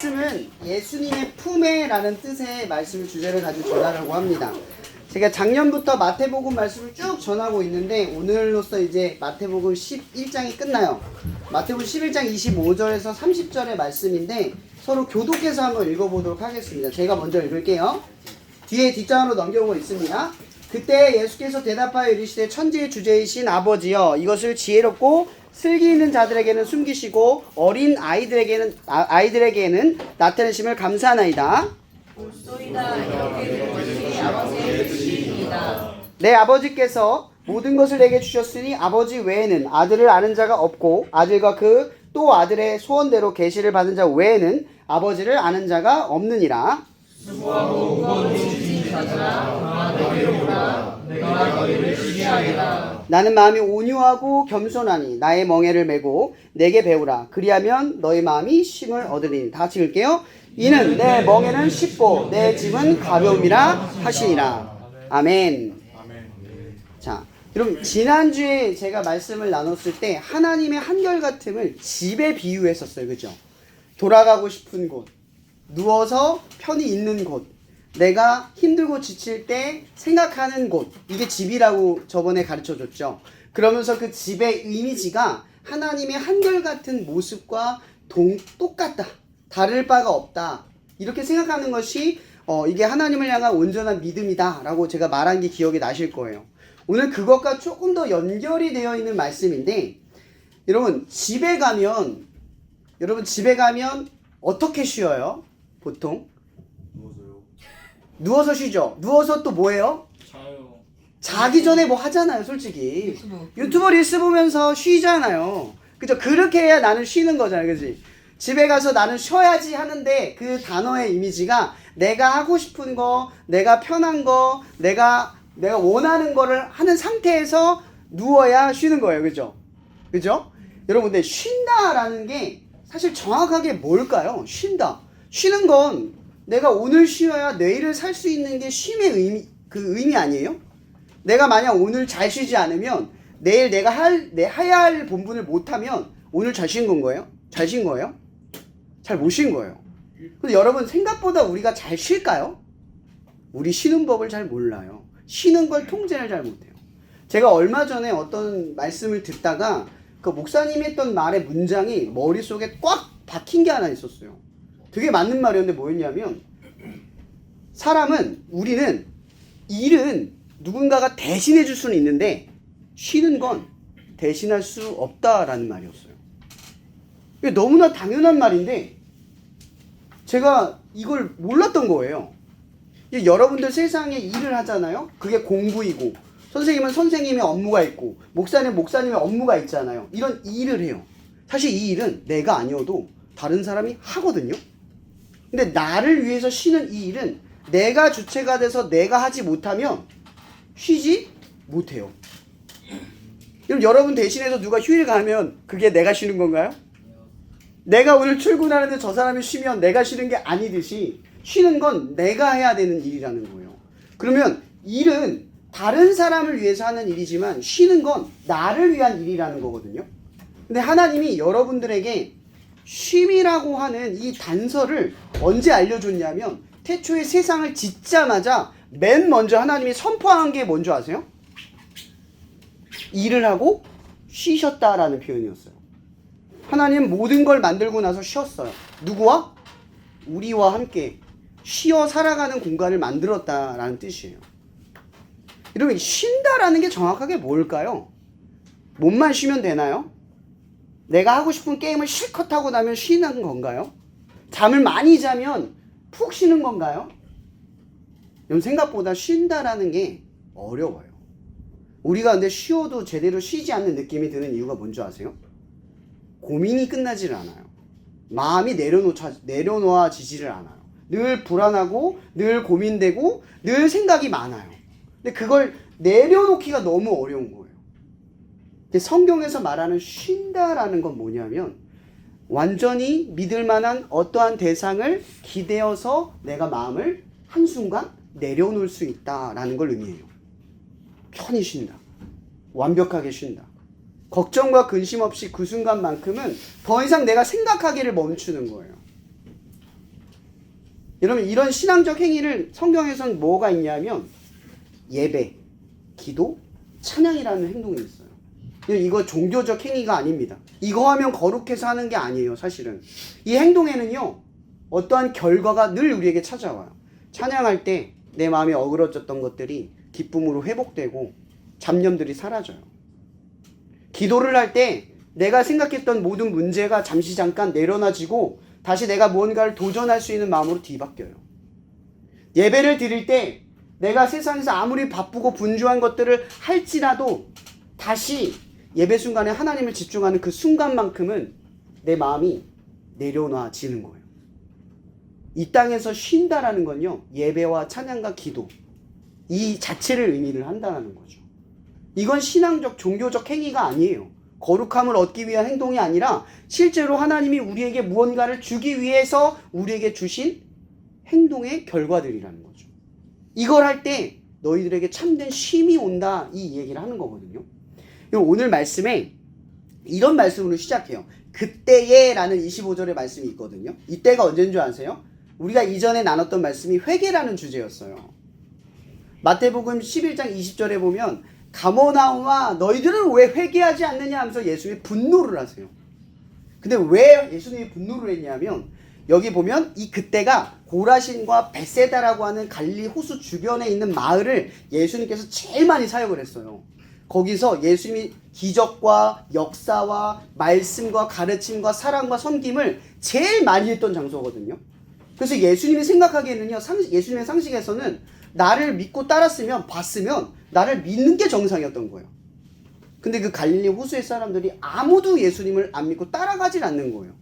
말씀은 예수님의 품에라는 뜻의 말씀을 주제를 가지고 전하려고 합니다. 제가 작년부터 마태복음 말씀을 쭉 전하고 있는데 오늘로써 이제 마태복음 11장이 끝나요. 마태복음 11장 25절에서 30절의 말씀인데 서로 교독해서 한번 읽어보도록 하겠습니다. 제가 먼저 읽을게요. 뒤에 뒷장으로 넘겨오고 있습니다. 그때 예수께서 대답하여 이르시되 천지의 주제이신 아버지여 이것을 지혜롭고 슬기 있는 자들에게는 숨기시고 어린 아이들에게는 나타내심을 감사하나이다. 옳소이다. 여기 것이 아버지의 뜻이니이다. 내 아버지께서 모든 것을 내게 주셨으니 아버지 외에는 아들을 아는 자가 없고 아들과 그 또 아들의 소원대로 계시를 받은 자 외에는 아버지를 아는 자가 없느니라. 수고하고 무거운 짐진 자들아 내게로 오라. 내가 너희를 쉬게 하리라. 나는 마음이 온유하고 겸손하니 나의 멍에를 메고 내게 배우라. 그리하면 너희 마음이 쉼을 얻으리니. 다 같이 읽을게요. 이는 내 멍에는 쉽고 내 짐은 가벼움이라 하시니라. 아멘. 자, 여러분 지난주에 제가 말씀을 나눴을 때 하나님의 한결같음을 집에 비유했었어요. 그죠? 돌아가고 싶은 곳, 누워서 편히 있는 곳, 내가 힘들고 지칠 때 생각하는 곳, 이게 집이라고 저번에 가르쳐줬죠. 그러면서 그 집의 이미지가 하나님의 한결같은 모습과 똑같다, 다를 바가 없다, 이렇게 생각하는 것이 이게 하나님을 향한 온전한 믿음이다 라고 제가 말한 게 기억이 나실 거예요. 오늘 그것과 조금 더 연결이 되어 있는 말씀인데, 여러분 집에 가면 어떻게 쉬어요? 보통 누워서 쉬죠. 누워서 또 뭐해요? 자요. 자기 전에 뭐 하잖아요. 솔직히 유튜브 릴스 보면서 쉬잖아요. 그죠? 그렇게 해야 나는 쉬는 거잖아요. 그지? 집에 가서 나는 쉬어야지 하는데 그 단어의 이미지가 내가 하고 싶은 거, 내가 편한 거, 내가 원하는 거를 하는 상태에서 누워야 쉬는 거예요. 그죠? 그죠? 여러분 근데 쉰다라는 게 사실 정확하게 뭘까요? 쉰다. 쉬는 건 내가 오늘 쉬어야 내일을 살 수 있는 게 쉼의 의미 아니에요? 내가 만약 오늘 잘 쉬지 않으면 내일 내가 해야 할 본분을 못하면 오늘 잘 쉰 건 거예요? 잘 쉰 거예요? 잘 못 쉰 거예요. 근데 여러분 생각보다 우리가 잘 쉴까요? 우리 쉬는 법을 잘 몰라요. 쉬는 걸 통제를 잘 못해요. 제가 얼마 전에 어떤 말씀을 듣다가 그 목사님이 했던 말의 문장이 머릿속에 꽉 박힌 게 하나 있었어요. 되게 맞는 말이었는데 뭐였냐면 우리는 일은 누군가가 대신해 줄 수는 있는데 쉬는 건 대신할 수 없다라는 말이었어요. 이게 너무나 당연한 말인데 제가 이걸 몰랐던 거예요. 여러분들 세상에 일을 하잖아요. 그게 공부이고 선생님은 선생님의 업무가 있고 목사님은 목사님의 업무가 있잖아요. 이런 일을 해요. 사실 이 일은 내가 아니어도 다른 사람이 하거든요. 근데 나를 위해서 쉬는 이 일은 내가 주체가 돼서 내가 하지 못하면 쉬지 못해요. 그럼 여러분 대신해서 누가 휴일 가면 그게 내가 쉬는 건가요? 내가 오늘 출근하는데 저 사람이 쉬면 내가 쉬는 게 아니듯이 쉬는 건 내가 해야 되는 일이라는 거예요. 그러면 일은 다른 사람을 위해서 하는 일이지만 쉬는 건 나를 위한 일이라는 거거든요. 근데 하나님이 여러분들에게 쉼이라고 하는 이 단서를 언제 알려줬냐면 태초에 세상을 짓자마자 맨 먼저 하나님이 선포한 게 뭔지 아세요? 일을 하고 쉬셨다라는 표현이었어요. 하나님 모든 걸 만들고 나서 쉬었어요. 누구와? 우리와 함께 쉬어 살아가는 공간을 만들었다라는 뜻이에요. 여러분 쉰다라는 게 정확하게 뭘까요? 몸만 쉬면 되나요? 내가 하고 싶은 게임을 실컷 하고 나면 쉬는 건가요? 잠을 많이 자면 푹 쉬는 건가요? 여러분 생각보다 쉰다라는 게 어려워요. 우리가 근데 쉬어도 제대로 쉬지 않는 느낌이 드는 이유가 뭔지 아세요? 고민이 끝나지를 않아요. 마음이 내려놓아지지를 않아요. 늘 불안하고 늘 고민되고 늘 생각이 많아요. 근데 그걸 내려놓기가 너무 어려운 거예요. 성경에서 말하는 쉰다라는 건 뭐냐면 완전히 믿을 만한 어떠한 대상을 기대어서 내가 마음을 한순간 내려놓을 수 있다라는 걸 의미해요. 편히 쉰다. 완벽하게 쉰다. 걱정과 근심 없이 그 순간만큼은 더 이상 내가 생각하기를 멈추는 거예요. 여러분 이런 신앙적 행위를 성경에서는 뭐가 있냐면 예배, 기도, 찬양이라는 행동이 있어요. 이거 종교적 행위가 아닙니다. 이거 하면 거룩해서 하는 게 아니에요. 사실은 이 행동에는요 어떠한 결과가 늘 우리에게 찾아와요. 찬양할 때 내 마음에 어그러졌던 것들이 기쁨으로 회복되고 잡념들이 사라져요. 기도를 할 때 내가 생각했던 모든 문제가 잠시 잠깐 내려놔지고 다시 내가 무언가를 도전할 수 있는 마음으로 뒤바뀌어요. 예배를 드릴 때 내가 세상에서 아무리 바쁘고 분주한 것들을 할지라도 다시 예배 순간에 하나님을 집중하는 그 순간만큼은 내 마음이 내려놔지는 거예요. 이 땅에서 쉰다라는 건요, 예배와 찬양과 기도 이 자체를 의미를 한다는 거죠. 이건 신앙적 종교적 행위가 아니에요. 거룩함을 얻기 위한 행동이 아니라 실제로 하나님이 우리에게 무언가를 주기 위해서 우리에게 주신 행동의 결과들이라는 거죠. 이걸 할 때 너희들에게 참된 쉼이 온다, 이 얘기를 하는 거거든요. 오늘 말씀에 이런 말씀으로 시작해요. 그때에 라는 25절의 말씀이 있거든요. 이때가 언제인 줄 아세요? 우리가 이전에 나눴던 말씀이 회개라는 주제였어요. 마태복음 11장 20절에 보면 가버나움아 너희들은 왜 회개하지 않느냐 하면서 예수님이 분노를 하세요. 근데 왜 예수님이 분노를 했냐면 여기 보면 이 그때가 고라신과 벳세다라고 하는 갈릴리 호수 주변에 있는 마을을 예수님께서 제일 많이 사역을 했어요. 거기서 예수님이 기적과 역사와 말씀과 가르침과 사랑과 섬김을 제일 많이 했던 장소거든요. 그래서 예수님이 생각하기에는요, 예수님의 상식에서는 나를 믿고 따랐으면, 봤으면 나를 믿는 게 정상이었던 거예요. 근데 그 갈릴리 호수의 사람들이 아무도 예수님을 안 믿고 따라가질 않는 거예요.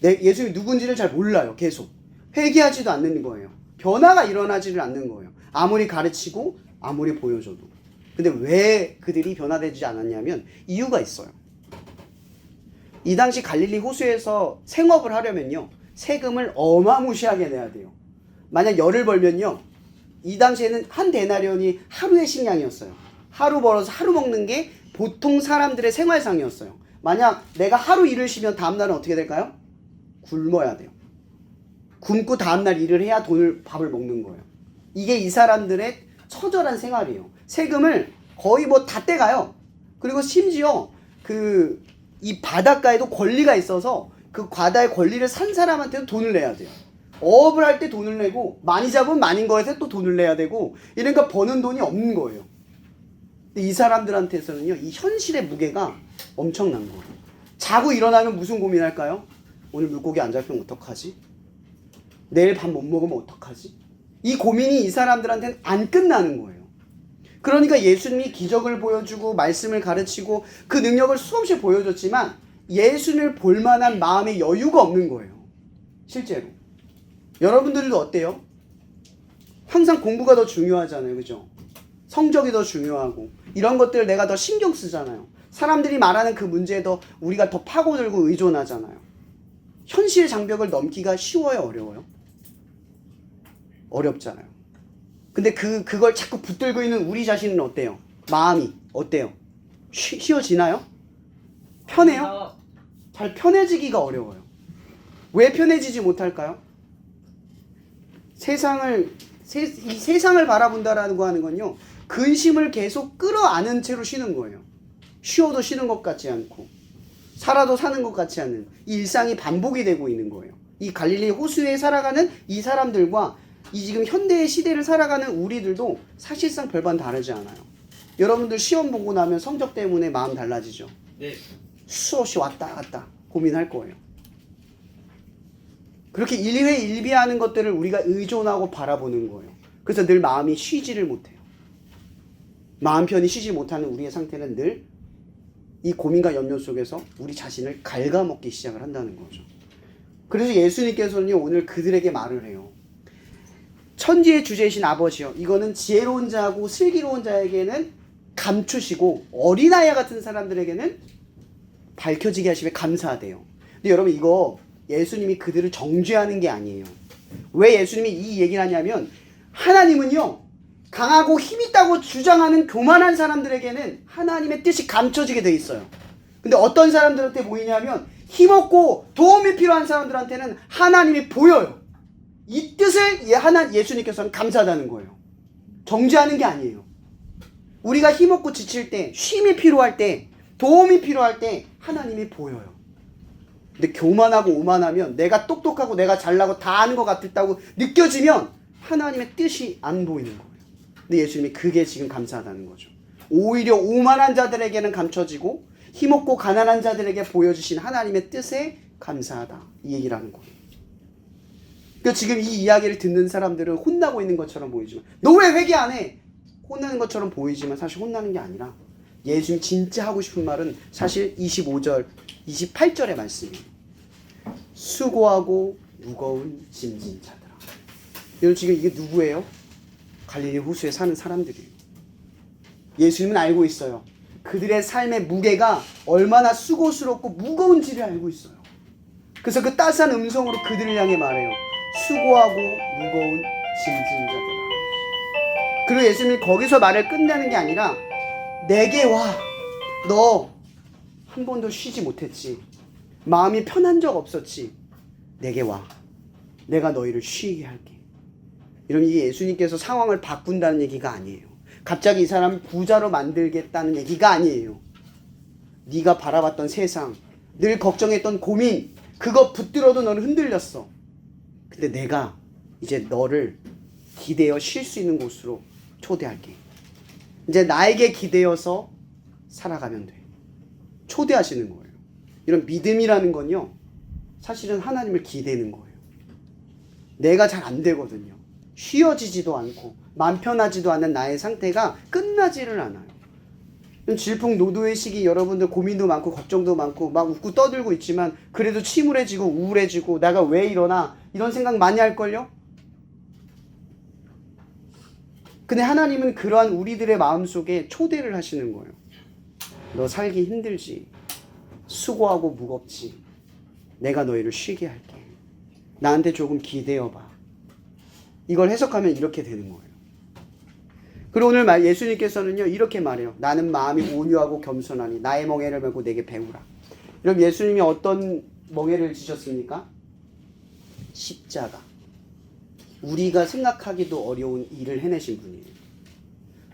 예수님이 누군지를 잘 몰라요. 계속 회개하지도 않는 거예요. 변화가 일어나지를 않는 거예요. 아무리 가르치고 아무리 보여줘도. 근데 왜 그들이 변화되지 않았냐면 이유가 있어요. 이 당시 갈릴리 호수에서 생업을 하려면요, 세금을 어마무시하게 내야 돼요. 만약 열을 벌면요, 이 당시에는 한 데나리온이 하루의 식량이었어요. 하루 벌어서 하루 먹는 게 보통 사람들의 생활상이었어요. 만약 내가 하루 일을 쉬면 다음날은 어떻게 될까요? 굶어야 돼요. 굶고 다음날 일을 해야 밥을 먹는 거예요. 이게 이 사람들의 처절한 생활이에요. 세금을 거의 뭐 다 떼가요. 그리고 심지어 이 바닷가에도 권리가 있어서 그 바다의 권리를 산 사람한테도 돈을 내야 돼요. 어업을 할 때 돈을 내고 많이 잡으면 많은 거에서 또 돈을 내야 되고 이러니까 버는 돈이 없는 거예요. 근데 이 사람들한테서는요, 이 현실의 무게가 엄청난 거예요. 자고 일어나면 무슨 고민할까요? 오늘 물고기 안 잡히면 어떡하지? 내일 밥 못 먹으면 어떡하지? 이 고민이 이 사람들한테는 안 끝나는 거예요. 그러니까 예수님이 기적을 보여주고 말씀을 가르치고 그 능력을 수없이 보여줬지만 예수님을 볼 만한 마음의 여유가 없는 거예요. 실제로. 여러분들도 어때요? 항상 공부가 더 중요하잖아요. 그죠? 성적이 더 중요하고 이런 것들 내가 더 신경 쓰잖아요. 사람들이 말하는 그 문제에 더 우리가 더 파고들고 의존하잖아요. 현실 장벽을 넘기가 쉬워요? 어려워요? 어렵잖아요. 근데 그걸 자꾸 붙들고 있는 우리 자신은 어때요? 마음이 어때요? 쉬워지나요? 편해요? 잘 편해지기가 어려워요. 왜 편해지지 못할까요? 이 세상을 바라본다라는 거 하는 건요, 근심을 계속 끌어안은 채로 쉬는 거예요. 쉬어도 쉬는 것 같지 않고 살아도 사는 것 같지 않은 이 일상이 반복이 되고 있는 거예요. 이 갈릴리 호수에 살아가는 이 사람들과 이 지금 현대의 시대를 살아가는 우리들도 사실상 별반 다르지 않아요. 여러분들 시험 보고 나면 성적 때문에 마음 달라지죠? 네. 수없이 왔다 갔다 고민할 거예요. 그렇게 일희일비하는 것들을 우리가 의존하고 바라보는 거예요. 그래서 늘 마음이 쉬지를 못해요. 마음 편히 쉬지 못하는 우리의 상태는 늘 이 고민과 염려 속에서 우리 자신을 갉아먹기 시작을 한다는 거죠. 그래서 예수님께서는 오늘 그들에게 말을 해요. 천지의 주제이신 아버지여, 이거는 지혜로운 자하고 슬기로운 자에게는 감추시고 어린아이 같은 사람들에게는 밝혀지게 하시며 감사하대요. 근데 여러분, 이거 예수님이 그들을 정죄하는 게 아니에요. 왜 예수님이 이 얘기를 하냐면, 하나님은요, 강하고 힘있다고 주장하는 교만한 사람들에게는 하나님의 뜻이 감춰지게 돼 있어요. 근데 어떤 사람들한테 보이냐면 힘없고 도움이 필요한 사람들한테는 하나님이 보여요. 이 뜻을 예수님께서는 감사하다는 거예요. 정죄하는 게 아니에요. 우리가 힘없고 지칠 때, 쉼이 필요할 때, 도움이 필요할 때 하나님이 보여요. 근데 교만하고 오만하면, 내가 똑똑하고 내가 잘나고 다 아는 것 같다고 느껴지면 하나님의 뜻이 안 보이는 거예요. 근데 예수님이 그게 지금 감사하다는 거죠. 오히려 오만한 자들에게는 감춰지고 힘없고 가난한 자들에게 보여주신 하나님의 뜻에 감사하다, 이 얘기를 하는 거예요. 그러니까 지금 이 이야기를 듣는 사람들은 혼나고 있는 것처럼 보이지만, 너 왜 회개 안 해? 혼나는 것처럼 보이지만 사실 혼나는 게 아니라 예수님이 진짜 하고 싶은 말은 사실 25절, 28절의 말씀이에요. 수고하고 무거운 짐진 자들아. 여러분, 지금 이게 누구예요? 갈릴리 호수에 사는 사람들이에요. 예수님은 알고 있어요. 그들의 삶의 무게가 얼마나 수고스럽고 무거운지를 알고 있어요. 그래서 그 따스한 음성으로 그들을 향해 말해요. 수고하고 무거운 짐진 자들아. 그리고 예수님이 거기서 말을 끝내는 게 아니라, 내게 와. 너 한 번도 쉬지 못했지. 마음이 편한 적 없었지. 내게 와. 내가 너희를 쉬게 할게. 이런, 이게 예수님께서 상황을 바꾼다는 얘기가 아니에요. 갑자기 이 사람을 부자로 만들겠다는 얘기가 아니에요. 네가 바라봤던 세상, 늘 걱정했던 고민, 그거 붙들어도 너는 흔들렸어. 근데 내가 이제 너를 기대어 쉴 수 있는 곳으로 초대할게. 이제 나에게 기대어서 살아가면 돼. 초대하시는 거예요. 이런 믿음이라는 건요, 사실은 하나님을 기대는 거예요. 내가 잘 안 되거든요. 쉬어지지도 않고 마음 편하지도 않은 나의 상태가 끝나지를 않아요. 질풍노도의 시기, 여러분들 고민도 많고 걱정도 많고 막 웃고 떠들고 있지만 그래도 침울해지고 우울해지고 내가 왜 이러나 이런 생각 많이 할걸요? 근데 하나님은 그러한 우리들의 마음속에 초대를 하시는 거예요. 너 살기 힘들지? 수고하고 무겁지? 내가 너희를 쉬게 할게. 나한테 조금 기대어봐. 이걸 해석하면 이렇게 되는 거예요. 그리고 오늘 예수님께서는요, 이렇게 말해요. 나는 마음이 온유하고 겸손하니 나의 멍에를 메고 내게 배우라. 그럼 예수님이 어떤 멍에를 지셨습니까? 십자가. 우리가 생각하기도 어려운 일을 해내신 분이에요.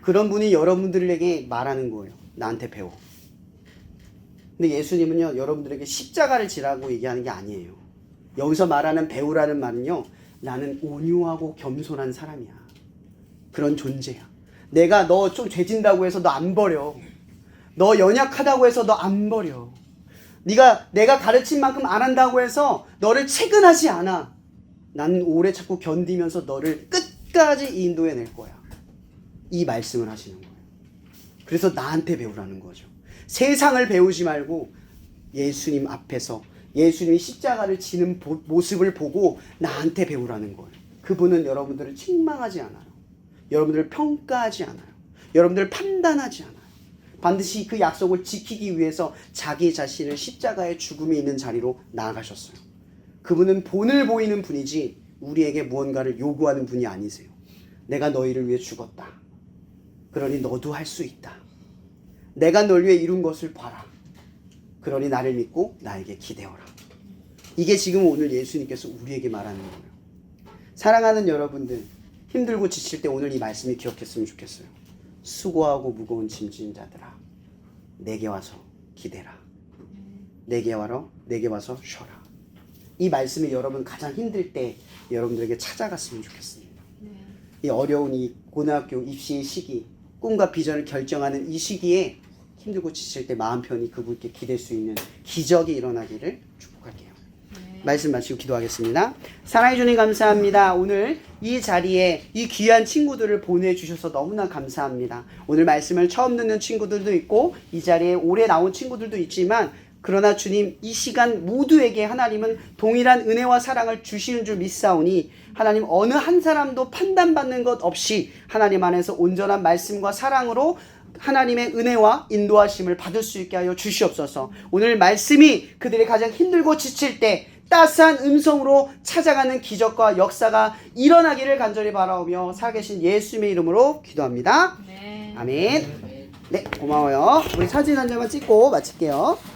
그런 분이 여러분들에게 말하는 거예요. 나한테 배워. 근데 예수님은요, 여러분들에게 십자가를 지라고 얘기하는 게 아니에요. 여기서 말하는 배우라는 말은요, 나는 온유하고 겸손한 사람이야. 그런 존재야. 내가 너 좀 죄진다고 해서 너 안 버려. 너 연약하다고 해서 너 안 버려. 내가 가르친 만큼 안 한다고 해서 너를 채근하지 않아. 나는 오래 참고 견디면서 너를 끝까지 인도해낼 거야. 이 말씀을 하시는 거예요. 그래서 나한테 배우라는 거죠. 세상을 배우지 말고 예수님 앞에서 예수님이 십자가를 지는 모습을 보고 나한테 배우라는 거예요. 그분은 여러분들을 책망하지 않아요. 여러분들을 평가하지 않아요. 여러분들을 판단하지 않아요. 반드시 그 약속을 지키기 위해서 자기 자신을 십자가의 죽음이 있는 자리로 나아가셨어요. 그분은 본을 보이는 분이지 우리에게 무언가를 요구하는 분이 아니세요. 내가 너희를 위해 죽었다. 그러니 너도 할 수 있다. 내가 널 위해 이룬 것을 봐라. 그러니 나를 믿고 나에게 기대어라. 이게 지금 오늘 예수님께서 우리에게 말하는 거예요. 사랑하는 여러분들, 힘들고 지칠 때 오늘 이 말씀을 기억했으면 좋겠어요. 수고하고 무거운 짐진 자들아, 내게 와서 기대라. 내게 와서 쉬어라. 이 말씀이 여러분 가장 힘들 때 여러분들에게 찾아갔으면 좋겠습니다. 이 어려운 이 고등학교 입시 시기, 꿈과 비전을 결정하는 이 시기에 힘들고 지칠 때 마음 편히 그분께 기댈 수 있는 기적이 일어나기를 축복할게요. 말씀 마치고 기도하겠습니다. 사랑해 주님 감사합니다. 오늘 이 자리에 이 귀한 친구들을 보내주셔서 너무나 감사합니다. 오늘 말씀을 처음 듣는 친구들도 있고 이 자리에 오래 나온 친구들도 있지만, 그러나 주님, 이 시간 모두에게 하나님은 동일한 은혜와 사랑을 주시는 줄 믿사오니 하나님 어느 한 사람도 판단받는 것 없이 하나님 안에서 온전한 말씀과 사랑으로 하나님의 은혜와 인도하심을 받을 수 있게 하여 주시옵소서. 오늘 말씀이 그들이 가장 힘들고 지칠 때 따스한 음성으로 찾아가는 기적과 역사가 일어나기를 간절히 바라오며 살아계신 예수님의 이름으로 기도합니다. 아멘. 네, 고마워요. 우리 사진 한 장만 찍고 마칠게요.